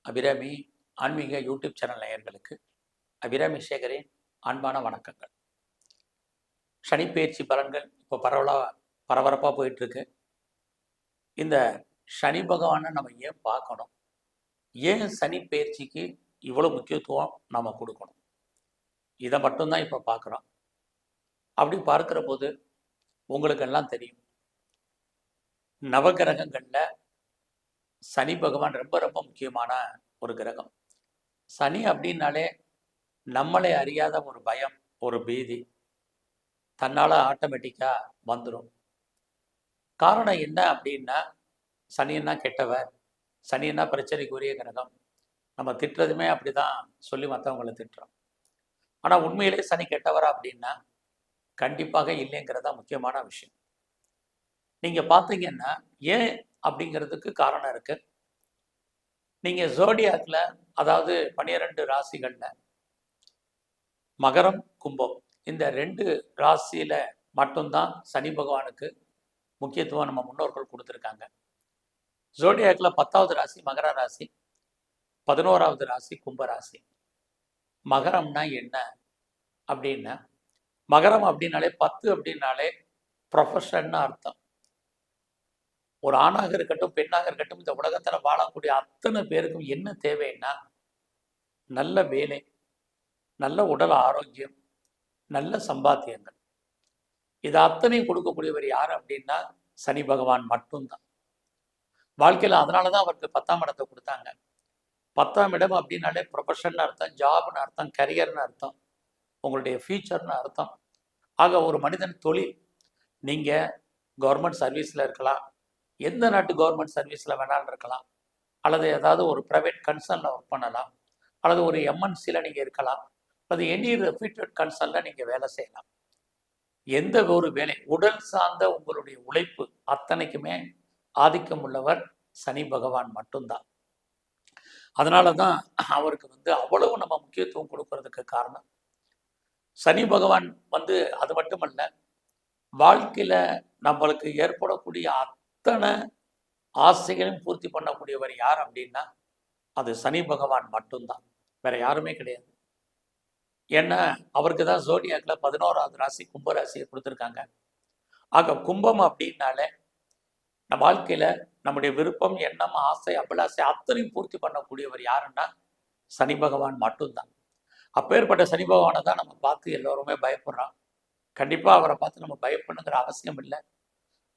அபிராமி ஆன்மீக YouTube channel நேயர்களுக்கு அபிராமி சேகரின் அன்பான வணக்கங்கள். சனிப்பெயர்ச்சி பலன்கள் இப்போ பரபரப்பாக போயிட்டுருக்கு. இந்த சனி பகவானை நம்ம ஏன் பார்க்கணும், ஏன் சனி பயிற்சிக்கு இவ்வளோ முக்கியத்துவம் நம்ம கொடுக்கணும், இதை மட்டும்தான் இப்போ பார்க்குறோம். அப்படி பார்க்குற போது உங்களுக்கெல்லாம் தெரியும், நவகிரகங்களில் சனி பகவான் ரொம்ப ரொம்ப முக்கியமான ஒரு கிரகம். சனி அப்படின்னாலே நம்மளை அறியாத ஒரு பயம், ஒரு பீதி தன்னால் ஆட்டோமேட்டிக்காக வந்துடும். காரணம் என்ன அப்படின்னா, சனின்னா கெட்டவர், சனின்னா பிரச்சனைக்குரிய கிரகம். நம்ம திட்டுறதுமே அப்படி தான் சொல்லி மற்றவங்களை திட்டுறோம். ஆனால் உண்மையிலே சனி கெட்டவரா அப்படின்னா கண்டிப்பாக இல்லைங்கிறதா முக்கியமான விஷயம். நீங்கள் பார்த்தீங்கன்னா ஏன் அப்படிங்கிறதுக்கு காரணம் இருக்கு. நீங்கள் ஜோடியாக்கில், அதாவது 12 ராசிகளில் மகரம், கும்பம், இந்த 2 ராசியில் மட்டும்தான் சனி பகவானுக்கு முக்கியத்துவம் நம்ம முன்னோர்கள் கொடுத்துருக்காங்க. ஜோடியாக்கில் 10வது ராசி மகர ராசி, 11வது ராசி கும்பராசி. மகரம்னா என்ன அப்படின்னா, மகரம் அப்படின்னாலே 10 அப்படின்னாலே ப்ரொஃபஷன்னு அர்த்தம். ஒரு ஆணாக இருக்கட்டும் பெண்ணாக இருக்கட்டும், இந்த உலகத்தில் வாழக்கூடிய அத்தனை பேருக்கும் என்ன தேவைன்னா, நல்ல வேலை, நல்ல உடல் ஆரோக்கியம், நல்ல சம்பாத்தியங்கள். இது அத்தனையும் கொடுக்கக்கூடியவர் யார் அப்படின்னா சனி பகவான் மட்டும்தான். வாழ்க்கையில் அதனால தான் அவருக்கு 10ஆம் இடத்தை கொடுத்தாங்க. 10ஆம் இடம் அப்படின்னாலே ப்ரொஃபஷன் அர்த்தம், ஜாப்னு அர்த்தம், கரியர்னு அர்த்தம், உங்களுடைய ஃபியூச்சர்னு அர்த்தம். ஆக ஒரு மனிதன் தொழில், நீங்கள் கவர்மெண்ட் சர்வீஸில் இருக்கலாம், எந்த நாட்டு கவர்மெண்ட் சர்வீஸில் வேணாலும் இருக்கலாம், அல்லது ஏதாவது ஒரு ப்ரைவேட் கன்சர்னில் ஒர்க் பண்ணலாம், அல்லது ஒரு எம்என்சியில் நீங்கள் இருக்கலாம், அல்லது எனி ரெப்யூட்டட் கன்சர்னில் நீங்கள் வேலை செய்யலாம். எந்த ஒரு வேலை, உடல் சார்ந்த உங்களுடைய உழைப்பு அத்தனைக்குமே ஆதிக்கம் உள்ளவர் சனி பகவான் மட்டும்தான். அதனால தான் அவருக்கு அவ்வளவு நம்ம முக்கியத்துவம் கொடுக்கறதுக்கு காரணம். சனி பகவான் அது மட்டுமல்ல, வாழ்க்கையில் நம்மளுக்கு ஏற்படக்கூடிய அத்தனை ஆசைகளையும் பூர்த்தி பண்ணக்கூடியவர் யார் அப்படின்னா அது சனி பகவான் மட்டும்தான், வேற யாருமே கிடையாது. ஏன்னா அவருக்கு தான் ஜோடியாக்கில் 11வது ராசி கும்பராசியை கொடுத்துருக்காங்க. ஆக கும்பம் அப்படின்னாலே நம்ம வாழ்க்கையில் நம்முடைய விருப்பம், எண்ணம், ஆசை, அபிலாசை அத்தனையும் பூர்த்தி பண்ணக்கூடியவர் யாருன்னா சனி பகவான் மட்டும்தான். அப்பேற்பட்ட சனி பகவானை தான் நம்ம பார்த்து எல்லோருமே பயப்படுறோம். கண்டிப்பாக அவரை பார்த்து நம்ம பயப்படணுங்கிற அவசியம் இல்லை.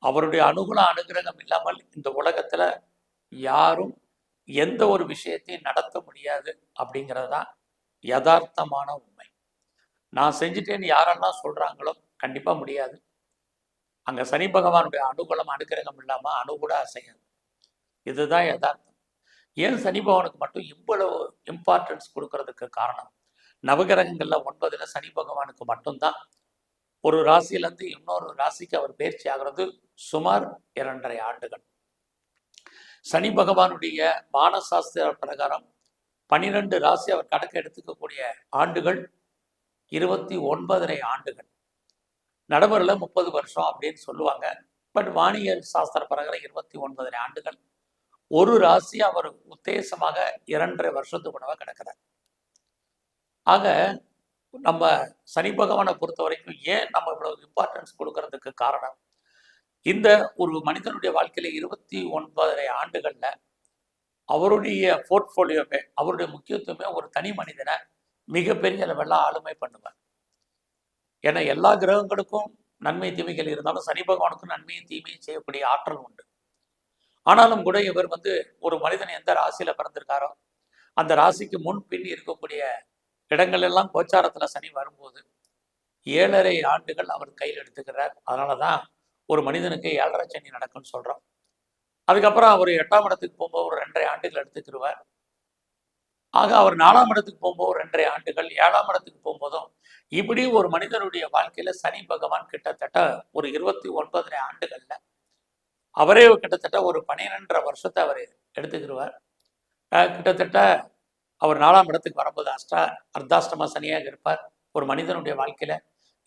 அவருடைய அனுகிரகம் இல்லாமல் இந்த உலகத்தில் யாரும் எந்த ஒரு விஷயத்தையும் நடத்த முடியாது அப்படிங்கிறது தான் யதார்த்தமான உண்மை. நான் செஞ்சுட்டேன்னு யாரெல்லாம் சொல்கிறாங்களோ கண்டிப்பாக முடியாது. அங்கே சனி பகவானுடைய அனுகிரகம் இல்லாமல் அணு கூட அசையாது. இதுதான் யதார்த்தம். ஏன் சனி பகவானுக்கு மட்டும் இவ்வளவு இம்பார்ட்டன்ஸ் கொடுக்கறதுக்கு காரணம், நவகிரகங்களில் 9ல் சனி பகவானுக்கு மட்டும்தான் ஒரு ராசியிலேருந்து இன்னொரு ராசிக்கு அவர் பயிற்சி ஆகிறது சுமார் 2.5 ஆண்டுகள். சனி பகவானுடைய வானசாஸ்திர பிரகாரம் 12 ராசி அவர் கணக்கு எடுத்துக்கக்கூடிய ஆண்டுகள் 29.5 ஆண்டுகள். நடைமுறையில் 30 வருஷம் அப்படின்னு சொல்லுவாங்க. பட் வானியல் சாஸ்திர பிரகாரம் 29.5 ஆண்டுகள். ஒரு ராசி அவர் உத்தேசமாக 2.5 வருஷத்துக்கு கிடக்கிறார். ஆக நம்ம சனி பகவானை பொறுத்த வரைக்கும் ஏன் நம்ம இவ்வளவு இம்பார்ட்டன்ஸ் கொடுக்கறதுக்கு காரணம், இந்த ஒரு மனிதனுடைய வாழ்க்கையில 29.5 ஆண்டுகள்ல அவருடைய போர்ட்போலியோவே, அவருடைய முக்கியத்துவமே ஒரு தனி மனிதனை மிகப்பெரிய அளவில் ஆளுமை பண்ணுவார். ஏன்னா எல்லா கிரகங்களுக்கும் நன்மை தீமைகள் இருந்தாலும் சனி பகவானுக்கும் நன்மையும் தீமையும் செய்யக்கூடிய ஆற்றல் உண்டு. ஆனாலும் கூட இவர் ஒரு மனிதன் எந்த ராசியில பிறந்திருக்காரோ அந்த ராசிக்கு முன் பின் இருக்கக்கூடிய இடங்கள் எல்லாம் கோச்சாரத்துல சனி வரும்போது 7.5 ஆண்டுகள் அவர் கையில் எடுத்துக்கிறார். அதனாலதான் ஒரு மனிதனுக்கு 7.5 சனி நடக்கும்னு சொல்றோம். அதுக்கப்புறம் அவர் 8ஆம் இடத்துக்கு போகும்போது ஒரு 2.5 ஆண்டுகள் எடுத்துக்கிடுவார். ஆக அவர் 4ஆம் இடத்துக்கு போகும்போது 2.5 ஆண்டுகள், 7ஆம் இடத்துக்கு போகும்போதும் இப்படி ஒரு மனிதனுடைய வாழ்க்கையில சனி பகவான் கிட்டத்தட்ட ஒரு 29.5 ஆண்டுகள்ல அவரே கிட்டத்தட்ட ஒரு 12.5 வருஷத்தை அவர் எடுத்துக்கிடுவார். கிட்டத்தட்ட அவர் 4ஆம் இடத்துக்கு வரும்போது அர்த்தாஷ்டம சனியாக இருப்பார் ஒரு மனிதனுடைய வாழ்க்கையில.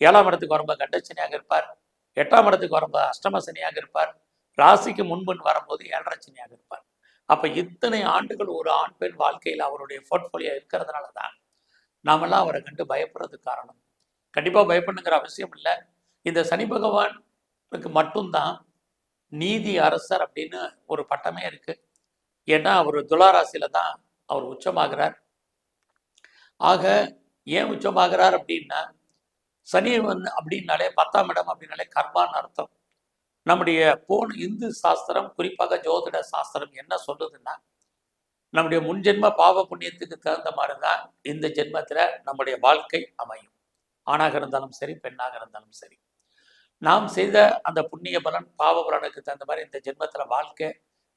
7ஆம் இடத்துக்கு வரும்போது கண்டச்சனியாக இருப்பார். 8ஆம் இடத்துக்கு வரும்போது அஷ்டம சனியாக இருப்பார். ராசிக்கு முன்பின் வரும்போது 7.5 சனியாக இருப்பார். அப்ப இத்தனை ஆண்டுகள் ஒரு ஆண் பெண் வாழ்க்கையில் அவருடைய போர்ட்போலியோ இருக்கிறதுனால தான் நாமெல்லாம் அவரை கண்டு பயப்படுறதுக்கு காரணம். கண்டிப்பா பயப்படணுங்கிற அவசியம் இல்லை. இந்த சனி பகவானுக்கு மட்டும்தான் நீதி அரசர் அப்படின்னு ஒரு பட்டமே இருக்கு. ஏன்னா அவர் துளாராசியில தான் அவர் உச்சமாகிறார். ஆக ஏன் உச்சமாகிறார் அப்படின்னா, சனி அப்படின்னாலே 10ஆம் இடம் அப்படின்னாலே கர்மான்னு அர்த்தம். நம்முடைய இந்து சாஸ்திரம், குறிப்பாக ஜோதிட சாஸ்திரம் என்ன சொல்லுதுன்னா, நம்முடைய முன்ஜென்ம பாவ புண்ணியத்துக்கு தகுந்த மாதிரி தான் இந்த ஜென்மத்தில் நம்முடைய வாழ்க்கை அமையும். ஆணாக இருந்தாலும் சரி, பெண்ணாக இருந்தாலும் சரி. நாம் செய்த அந்த புண்ணிய பலன், பாவ பலனுக்கு தகுந்த மாதிரி இந்த ஜென்மத்தில் வாழ்க்கை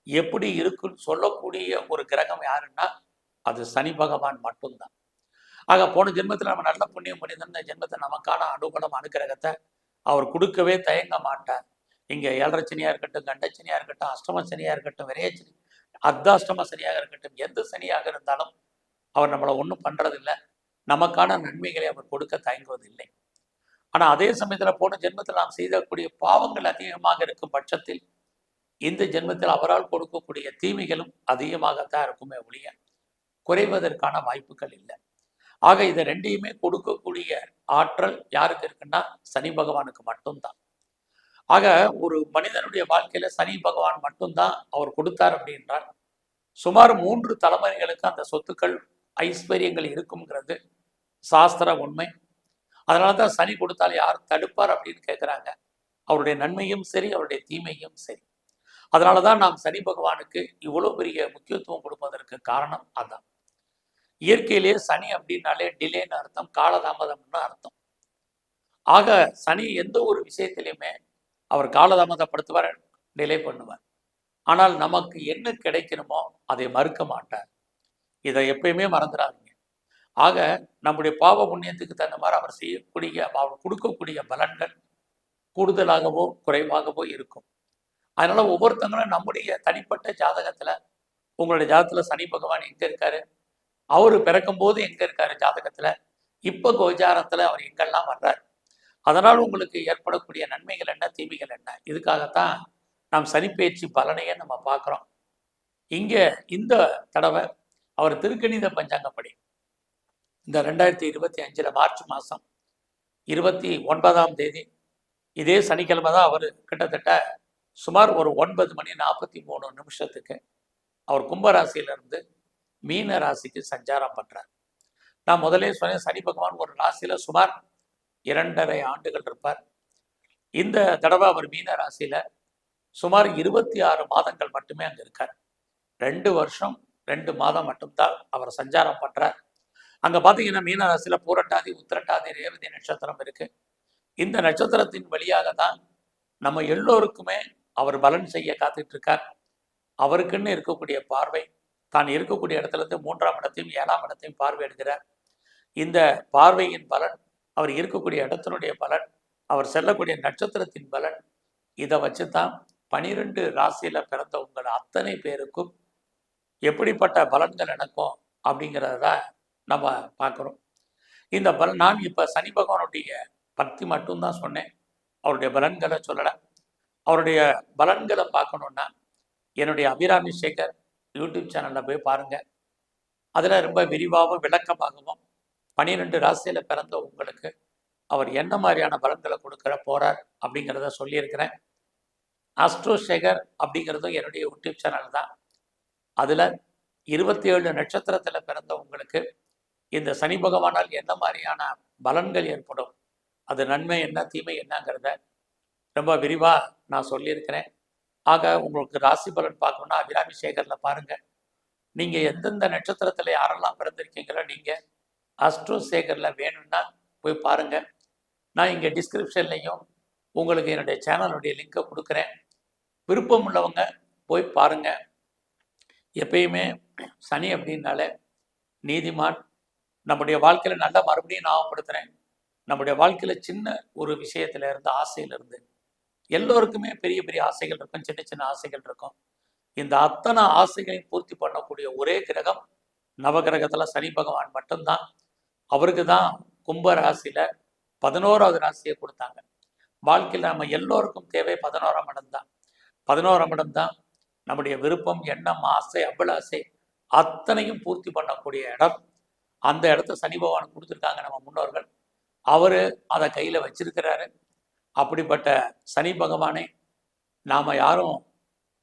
எப்படி இருக்குன்னு சொல்லக்கூடிய ஒரு கிரகம் யாருன்னா அது சனி பகவான் மட்டும்தான். ஆக போன ஜென்மத்தில் நம்ம நல்ல புண்ணியம் பண்ணியிருந்தோம், இந்த ஜென்மத்தை நமக்கான அனுகூலம் அனுகிரகத்தை அவர் கொடுக்கவே தயங்க மாட்டார். இங்கே 7.5 சனியாக இருக்கட்டும், கண்டச்சனியாக இருக்கட்டும், அஷ்டம சனியாக இருக்கட்டும், விரையச்சனி, அர்த்தாஷ்டம சனியாக இருக்கட்டும், எந்த சனியாக இருந்தாலும் அவர் நம்மளை ஒன்றும் பண்ணுறதில்லை. நமக்கான நன்மைகளை அவர் கொடுக்க தயங்குவதில்லை. ஆனால் அதே சமயத்தில் போன ஜென்மத்தில் நாம் செய்யக்கூடிய பாவங்கள் அதிகமாக இருக்கும் பட்சத்தில் இந்த ஜென்மத்தில் அவரால் கொடுக்கக்கூடிய தீமைகளும் அதிகமாகத்தான் இருக்குமே ஒழிய குறைவதற்கான வாய்ப்புகள் இல்லை. ஆக இதை ரெண்டையுமே கொடுக்கக்கூடிய ஆற்றல் யாருக்கு இருக்குன்னா சனி பகவானுக்கு மட்டும்தான். ஆக ஒரு மனிதனுடைய வாழ்க்கையில சனி பகவான் மட்டும்தான் அவர் கொடுத்தார் அப்படின்றால் சுமார் 3 தலைமுறைகளுக்கு அந்த சொத்துக்கள் ஐஸ்வர்யங்கள் இருக்குங்கிறது சாஸ்திர உண்மை. அதனால தான் சனி கொடுத்தால் யார் தடுப்பார் அப்படின்னு கேட்குறாங்க. அவருடைய நன்மையும் சரி, அவருடைய தீமையும் சரி. அதனால தான் நாம் சனி பகவானுக்கு இவ்வளோ பெரிய முக்கியத்துவம் கொடுப்பதற்கு காரணம் அதான். இயற்கையிலேயே சனி அப்படின்னாலே டிலேன்னு அர்த்தம், காலதாமதம்னு அர்த்தம். ஆக சனி எந்த ஒரு விஷயத்திலையுமே அவர் காலதாமதப்படுத்துவார், டிலே பண்ணுவார். ஆனால் நமக்கு என்ன கிடைக்கணுமோ அதை மறுக்க மாட்டார். இதை எப்பயுமே மறந்துடாதீங்க. ஆக நம்முடைய பாவ புண்ணியத்துக்கு தகுந்த மாதிரி அவர் செய்யக்கூடிய, அவர் கொடுக்கக்கூடிய பலன்கள் கூடுதலாகவோ குறைவாகவோ இருக்கும். அதனால ஒவ்வொருத்தங்களும் நம்முடைய தனிப்பட்ட ஜாதகத்துல, உங்களுடைய ஜாதகத்துல சனி பகவான் எங்க இருக்காரு, அவரு பிறக்கும் போது எங்க இருக்காரு ஜாதகத்துல, இப்ப கோச்சாரத்துல அவர் எங்கெல்லாம் வர்றாரு, அதனால் உங்களுக்கு ஏற்படக்கூடிய நன்மைகள் என்ன, தீமைகள் என்ன, இதுக்காகத்தான் நாம் சனிப்பெயர்ச்சி பலனையே நம்ம பார்க்குறோம். இங்கே இந்த தடவை அவர் திருக்கணித பஞ்சாங்கப்படி இந்த 2025 மார்ச் மாதம் 29ஆம் தேதி இதே சனிக்கிழமை தான் அவர் கிட்டத்தட்ட சுமார் ஒரு 9:43 அவர் கும்பராசியிலிருந்து மீன ராசிக்கு சஞ்சாரம் பண்ணுறார். நான் முதலே சொன்னேன், சனி பகவான் ஒரு ராசியில் சுமார் 2.5 ஆண்டுகள் இருப்பார். இந்த தடவை அவர் மீன ராசியில் சுமார் 26 மாதங்கள் மட்டுமே அங்கே இருக்கார். 2 வருஷம் 2 மாதம் மட்டும்தான் அவர் சஞ்சாரம் பண்ணுறார். அங்கே பார்த்தீங்கன்னா மீன ராசியில் பூரட்டாதி, உத்திரட்டாதி, ரேவதி நட்சத்திரம் இருக்கு. இந்த நட்சத்திரத்தின் வழியாக தான் நம்ம எல்லோருக்குமே அவர் பலன் செய்ய காத்துட்டு இருக்கார். அவருக்குன்னு இருக்கக்கூடிய பார்வை, தான் இருக்கக்கூடிய இடத்துல இருந்து 3ஆம் இடத்தையும் 7ஆம் இடத்தையும் பார்வை எடுக்கிறார். இந்த பார்வையின் பலன், அவர் இருக்கக்கூடிய இடத்தினுடைய பலன், அவர் செல்லக்கூடிய நட்சத்திரத்தின் பலன், இதை வச்சு தான் 12 ராசியில பிறந்த உங்கள் அத்தனை பேருக்கும் எப்படிப்பட்ட பலன்கள் நடக்கும் அப்படிங்கிறத நம்ம பார்க்குறோம். இந்த பலன் நான் இப்போ சனி பகவானுடைய பக்தி மட்டும்தான் சொன்னேன், அவருடைய பலன்களை சொல்லலை. அவருடைய பலன்களை பார்க்கணுன்னா என்னுடைய அபிராமி சேகர் யூடியூப் சேனலில் போய் பாருங்கள். அதில் ரொம்ப விரிவாகவும் விளக்கமாகவும் 12 ராசியில் பிறந்த உங்களுக்கு அவர் என்ன மாதிரியான பலன்களை கொடுக்குற போகிறார் அப்படிங்கிறத சொல்லியிருக்கிறேன். ஆஸ்ட்ரோ சேகர் அப்படிங்கிறதும் என்னுடைய யூடியூப் சேனல் தான். அதில் 27 நட்சத்திரத்தில் பிறந்த உங்களுக்கு இந்த சனி பகவானால் என்ன மாதிரியான பலன்கள் ஏற்படும், அது நன்மை என்ன தீமை என்னங்கிறத ரொம்ப விரிவாக நான் சொல்லியிருக்கிறேன். ஆக உங்களுக்கு ராசி பலன் பார்க்கணுன்னா அபிராமி சேகரில் பாருங்கள். நீங்கள் எந்தெந்த நட்சத்திரத்தில் யாரெல்லாம் பிறந்திருக்கீங்களோ நீங்கள் ஆஸ்ட்ரோ சேகரில் வேணும்னா போய் பாருங்கள். நான் இங்கே டிஸ்கிரிப்ஷன்லையும் உங்களுக்கு என்னுடைய சேனலுடைய லிங்கை கொடுக்குறேன். விருப்பம் உள்ளவங்க போய் பாருங்கள். எப்பயுமே சனி அப்படின்னாலே நீதிமான். நம்முடைய வாழ்க்கையில் நல்லா மறுபடியும் ஞாபகப்படுத்துகிறேன், நம்முடைய வாழ்க்கையில் சின்ன ஒரு விஷயத்துல இருந்து, ஆசையிலிருந்து எல்லோருக்குமே பெரிய பெரிய ஆசைகள் இருக்கும், சின்ன சின்ன ஆசைகள் இருக்கும். இந்த அத்தனை ஆசைகளையும் பூர்த்தி பண்ணக்கூடிய ஒரே கிரகம் நவகிரகத்தில் சனி பகவான் மட்டும்தான். அவருக்கு தான் கும்ப ராசியில் 11வது ராசியை கொடுத்தாங்க. வாழ்க்கையில் நம்ம எல்லோருக்கும் தேவை 11ஆம் இடம் தான். 11ஆம் இடம் தான் நம்முடைய விருப்பம், எண்ணம், ஆசை, அபிலாசை அத்தனையும் பூர்த்தி பண்ணக்கூடிய இடம். அந்த இடத்த சனி பகவான் கொடுத்துருக்காங்க நம்ம முன்னோர்கள். அவர் அதை கையில் வச்சிருக்கிறாரு. அப்படிப்பட்ட சனி பகவானை நாம் யாரும்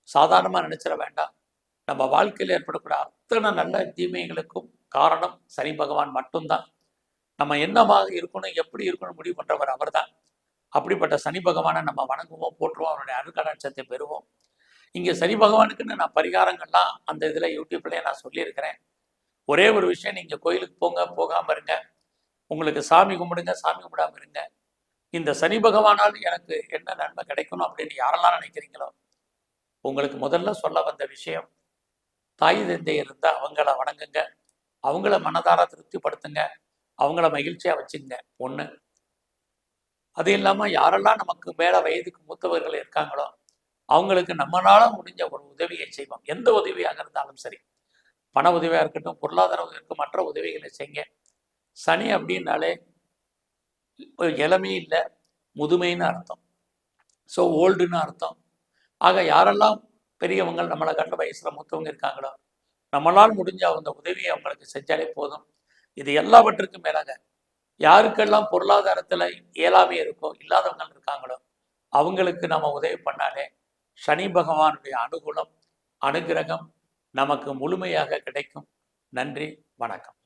சாதாரணமாக நினைச்சிட வேண்டாம். நம்ம வாழ்க்கையில் ஏற்படக்கூடிய அத்தனை நல்ல தீமைகளுக்கும் காரணம் சனி பகவான் மட்டும்தான். நம்ம என்னமாக இருக்கணும், எப்படி இருக்கணும் முடிவு பண்ணுறவர் அவர் தான். அப்படிப்பட்ட சனி பகவானை நம்ம வணங்குவோம், போற்றுவோம், அவருடைய அருட்கடாட்சத்தை பெறுவோம். இங்கே சனி பகவானுக்குன்னு நான் பரிகாரங்கள்லாம் அந்த இதில் யூடியூப்லேயே நான் சொல்லியிருக்கிறேன். ஒரே ஒரு விஷயம், நீங்கள் கோயிலுக்கு போங்க, போகாமல் இருங்க. உங்களுக்கு சாமி கும்பிடுங்க, சாமி கும்பிடாமல் இருங்க. இந்த சனி பகவானால் எனக்கு என்ன நன்மை கிடைக்கணும் அப்படின்னு யாரெல்லாம் நினைக்கிறீங்களோ, உங்களுக்கு முதல்ல சொல்ல வந்த விஷயம், தாய் தந்தை இருந்தால் அவங்கள வணங்குங்க, அவங்கள மனதார திருப்திப்படுத்துங்க, அவங்கள மகிழ்ச்சியாக வச்சுங்க. ஒன்று. அது இல்லாமல் யாரெல்லாம் நமக்கு மேலே வயதுக்கு மூத்தவர்கள் இருக்காங்களோ அவங்களுக்கு நம்மளால முடிஞ்ச ஒரு உதவியை செய்வோம். எந்த உதவியாக இருந்தாலும் சரி, பண உதவியாக இருக்கட்டும், பொருளாதார உதவி இருக்கும், மற்ற உதவிகளை செய்யுங்க. சனி அப்படின்னாலே இளமை இல்லை, முதுமைன்னு அர்த்தம். ஸோ ஓல்டுன்னு அர்த்தம். ஆக யாரெல்லாம் பெரியவங்க, நம்மளை கண்ட வயசில் மூத்தவங்க இருக்காங்களோ நம்மளால் முடிஞ்ச அந்த உதவியை அவங்களுக்கு செஞ்சாலே போதும். இது எல்லாவற்றுக்கும் மேலாக யாருக்கெல்லாம் பொருளாதாரத்தில் இயலாமை இருக்கோ, இல்லாதவங்க இருக்காங்களோ அவங்களுக்கு நம்ம உதவி பண்ணாலே சனி பகவானுடைய அனுகூலம், அனுகிரகம் நமக்கு முழுமையாக கிடைக்கும். நன்றி, வணக்கம்.